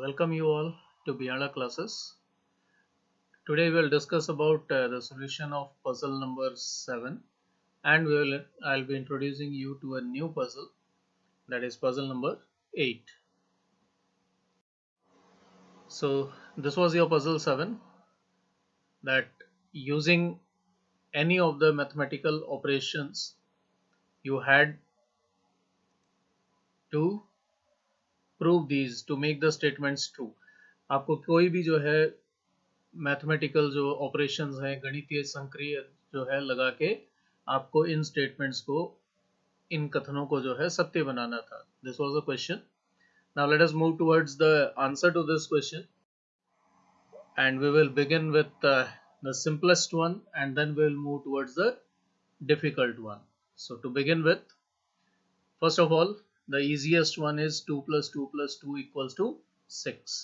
welcome you all to Beyond Our Classes. Today we'll discuss about the solution of puzzle number 7, and I'll be introducing you to a new puzzle, that is puzzle number 8. So this was your puzzle 7, that using any of the mathematical operations you had to prove these to make the statements true. आपको कोई भी जो है mathematical जो operations हैं, गणितीय संक्रिय जो है लगा के आपको इन स्टेटमेंट्स को, इन कथनों को जो है सत्य बनाना था. This was a question. Now let us move towards the answer to this question, and we will begin with the simplest one and then we will move towards the difficult one. So to begin with, first of all the easiest one is 2 + 2 + 2 = 6.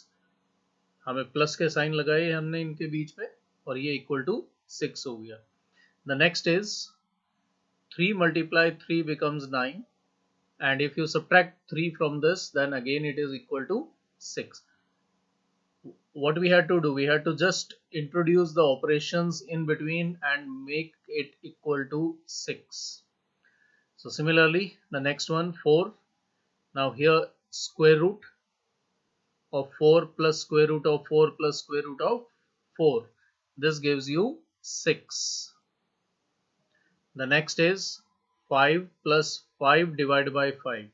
हमें plus के sign लगाए हमने इनके बीच में और ये equal to 6 हो गया. The next is 3 × 3 becomes 9, and if you subtract 3 from this, then again it is equal to 6. What we had to do, we had to just introduce the operations in between and make it equal to 6. So similarly, the next one, 4. Now here square root of 4 plus square root of 4 plus square root of 4. This gives you 6. The next is 5 plus 5 divided by 5.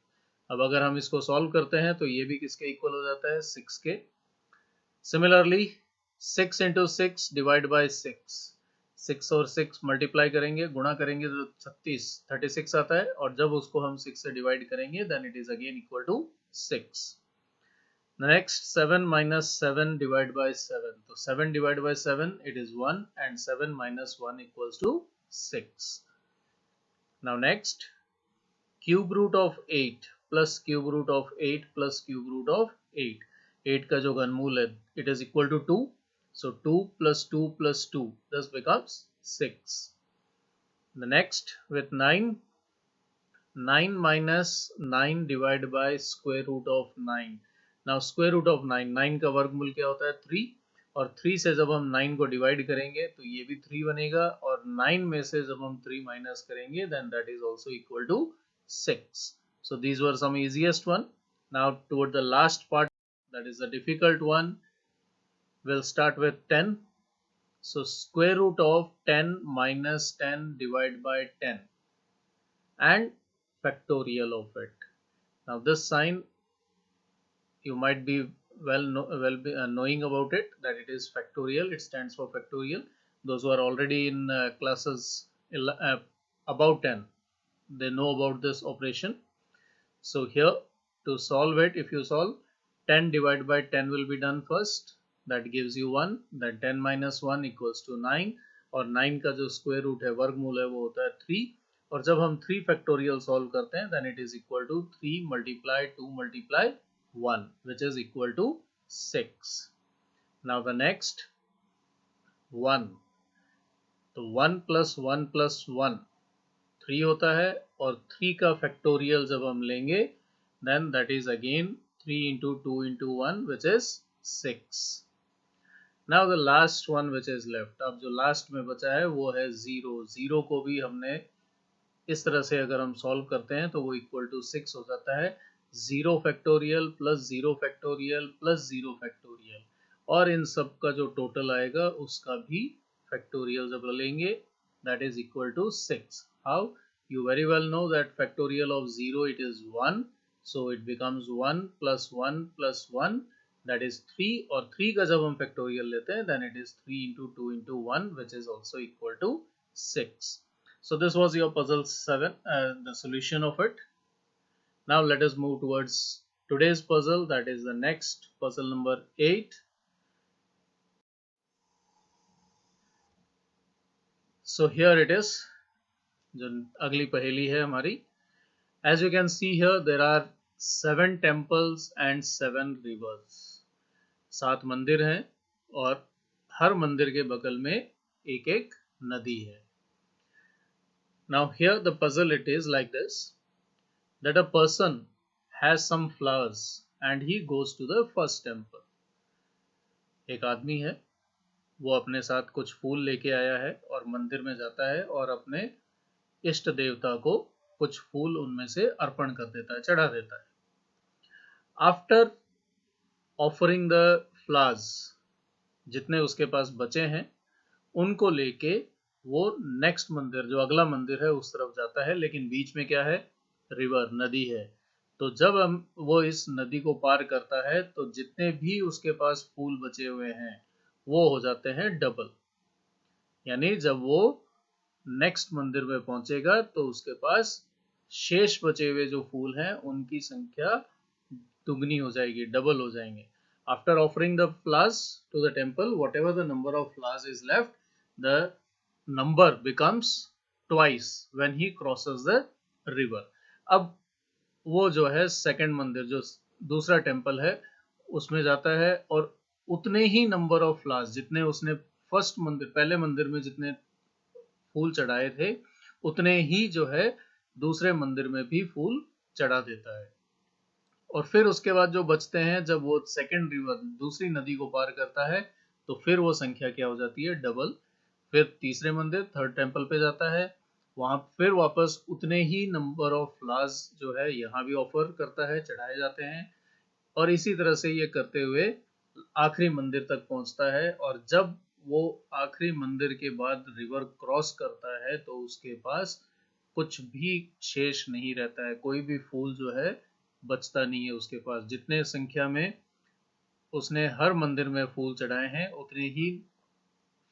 अब अगर हम इसको solve करते हैं तो ये भी किसके इक्वल हो जाता है, 6 के. Similarly 6 into 6 divided by 6. 6 और 6 मल्टीप्लाई करेंगे, गुणा करेंगे तो 36 आता है, और जब उसको हम 6 से डिवाइड करेंगे then it is again equal to 6. The next 7 minus 7 divided by 7. So 7 divided by 7, it is 1, and 7 minus 1 equals to 6. Now next, cube root of 8 plus cube root of 8 plus cube root of 8. 8 का जो घनमूल है, it is equal to 2. So 2 plus 2 plus 2, this becomes 6. The next with 9, 9 minus 9 divided by square root of 9. Now square root of 9, 9 का वर्गमूल क्या होता है, 3, और 3 से जब हम 9 को डिवाइड करेंगे तो ये भी 3 बनेगा, और 9 में से जब हम 3 माइनस करेंगे then that is also equal to 6. So these were some easiest one. Now toward the last part, that is the difficult one. Will start with 10. So square root of 10 minus 10 divided by 10 and factorial of it. Now this sign you might be knowing about it, that it is factorial. It stands for factorial. Those who are already in classes above 10, they know about this operation. So here to solve it, if you solve 10 divided by 10 will be done first, that gives you 1. Then 10 minus 1 equals to 9, और 9 का जो square root है, वर्गमूल है, वो होता है 3, और जब हम 3 फैक्टोरियल सॉल्व करते हैं then it is equal to 3 multiply 2 multiply 1, which is equal to 6. Now the next 1. तो 1 plus 1 plus 1 3 होता है, और 3 का फैक्टोरियल जब हम लेंगे then that is again 3 into 2 into 1, which is 6. Now the last one which is left, अब जो लास्ट में बचा है वो है 0. 0 को भी हमने इस तरह से अगर हम सॉल्व करते हैं तो वो इक्वल टू 6 हो जाता है. 0 factorial plus 0 factorial plus 0 factorial, और इन सब का जो टोटल आएगा उसका भी फैक्टोरियल जब लेंगे that is equal to 6. How? You very well know that factorial of 0, it is 1, so it becomes 1 plus 1 plus 1, that is 3, और 3 का जब हम फैक्टोरियल लेते हैं then it is 3 into 2 into 1, which is also equal to 6. So this was your puzzle 7, the solution of it. Now let us move towards today's puzzle, that is the next puzzle number 8. So here it is, जो अगली पहेली है हमारी. As you can see here, there are 7 temples and 7 rivers. 7 मंदिर हैं और हर मंदिर के बगल में एक एक नदी है. Now here the puzzle it is like this, that a person has some flowers and he goes to the first temple. एक आदमी है, वो अपने साथ कुछ फूल लेके आया है और मंदिर में जाता है और अपने इष्ट देवता को कुछ फूल उनमें से अर्पण कर देता है, चढ़ा देता है. आफ्टर ऑफरिंग द फ्लावर्स, जितने उसके पास बचे हैं उनको लेके वो नेक्स्ट मंदिर, जो अगला मंदिर है, उस तरफ जाता है. लेकिन बीच में क्या है? रिवर, नदी है. तो जब वो इस नदी को पार करता है तो जितने भी उसके पास फूल बचे हुए हैं वो हो जाते हैं डबल. यानी जब वो नेक्स्ट मंदिर में पहुंचेगा तो उसके पास शेष बचे हुए जो फूल हैं उनकी संख्या दुगनी हो जाएगी, डबल हो जाएंगे. After offering the flowers to the temple, whatever the number of flowers is left, the number becomes twice when he crosses the river. अब वो जो है सेकंड मंदिर, जो दूसरा टेम्पल है, उसमें जाता है और उतने ही नंबर ऑफ फ्लावर्स जितने उसने फर्स्ट मंदिर, पहले मंदिर में जितने फूल चढ़ाए थे, उतने ही जो है दूसरे मंदिर में भी फूल चढ़ा देता है. और फिर उसके बाद जो बचते हैं, जब वो सेकंड रिवर, दूसरी नदी को पार करता है, तो फिर वो संख्या क्या हो जाती है? डबल. फिर तीसरे मंदिर, थर्ड टेम्पल पे जाता है, वहां फिर वापस उतने ही नंबर ऑफ फ्लावर्स जो है यहाँ भी ऑफर करता है, चढ़ाए जाते हैं. और इसी तरह से ये करते हुए आखिरी मंदिर तक पहुंचता है. और जब वो आखिरी मंदिर के बाद रिवर क्रॉस करता है तो उसके पास कुछ भी शेष नहीं रहता है, कोई भी फूल जो है बचता नहीं है उसके पास. जितने संख्या में उसने हर मंदिर में फूल चढ़ाए हैं उतने ही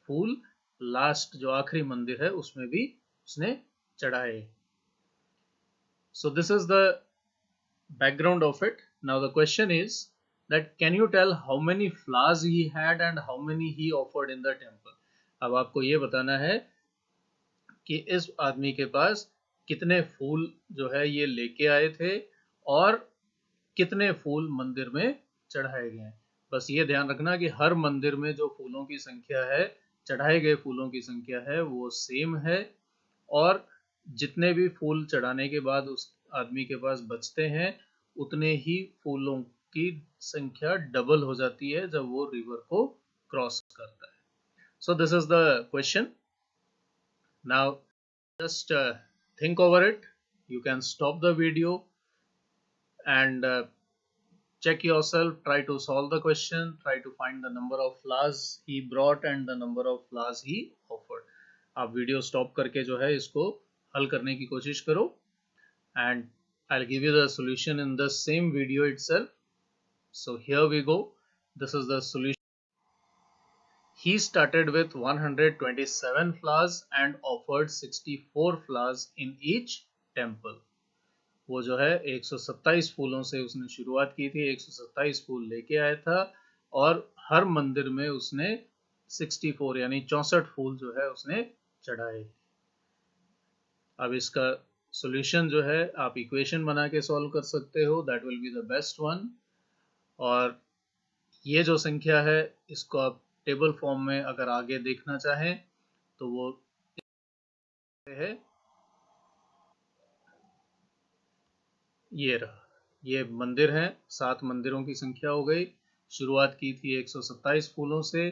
फूल लास्ट जो आखिरी मंदिर है उसमें भी उसने चढ़ाए. So this is the background of it. Now the question is that can you tell how many flowers he had and how many he offered in the temple? अब आपको ये बताना है कि इस आदमी के पास कितने फूल जो है ये लेके आए थे और कितने फूल मंदिर में चढ़ाए गए. बस ये ध्यान रखना कि हर मंदिर में जो फूलों की संख्या है, चढ़ाए गए फूलों की संख्या है, वो सेम है. और जितने भी फूल चढ़ाने के बाद उस आदमी के पास बचते हैं उतने ही फूलों की संख्या डबल हो जाती है जब वो रिवर को क्रॉस करता है. So this is the question. Now just think over it. You can stop the video and check yourself, try to solve the question, try to find the number of flowers he brought and the number of flowers he offered. आप video stop करके जो है इसको हल करने की कोशिश करो and I'll give you the solution in the same video itself. So here we go. This is the solution. He started with 127 flowers and offered 64 flowers in each temple. वो जो है 127 फूलों से उसने शुरुआत की थी, 127 फूल लेके आया था और हर मंदिर में उसने 64 यानी 64 फूल जो है उसने चढ़ाए. अब इसका सॉल्यूशन जो है आप इक्वेशन बना के सॉल्व कर सकते हो, that will be the best one. और ये जो संख्या है इसको आप टेबल फॉर्म में अगर आगे देखना चाहें तो वो है, ये रहा. ये मंदिर हैं, 7 मंदिरों की संख्या हो गई. शुरुआत की थी 127 फूलों से.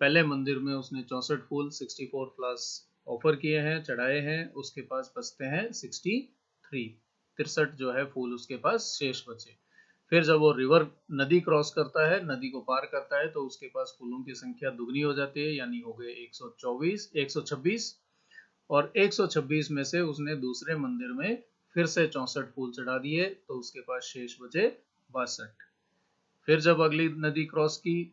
पहले मंदिर में उसने 64 फूल, 64 फ्लावर्स ऑफर किए हैं, चढ़ाए हैं. उसके पास बचते हैं 63 जो है फूल उसके पास शेष बचे. फिर जब वो रिवर, नदी क्रॉस करता है, नदी को पार करता है, तो उसके पास फूलों की संख्या दुगनी हो जाती है, यानी हो गए 126. और 126 में से उसने दूसरे मंदिर में फिर से 64 फूल चढ़ा दिए, तो उसके पास शेष बचे 62. फिर जब अगली नदी क्रॉस की,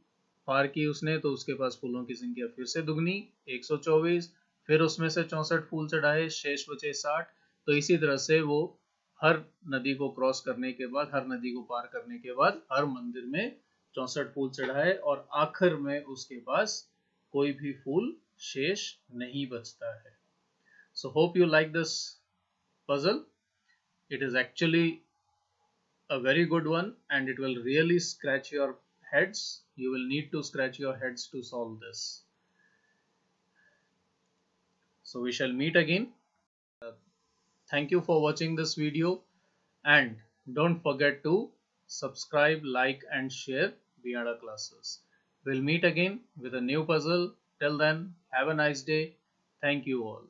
पार की उसने, तो उसके पास फूलों की संख्या फिर से दुगनी, 124. फिर उसमें से 64 फूल चढ़ाए, शेष बचे 60. तो इसी तरह से वो हर नदी को क्रॉस करने के बाद, हर नदी को पार करने के बाद हर मंदिर में 64 फूल चढ़ाए और आखिर में उसके पास कोई भी फूल शेष नहीं बचता है. So hope you like this puzzle. It is actually a very good one and it will really scratch your heads. You will need to scratch your heads to solve this. So we shall meet again. Thank you for watching this video and don't forget to subscribe, like, and share beyond our classes. We'll meet again with a new puzzle. Till then, have a nice day. Thank you all.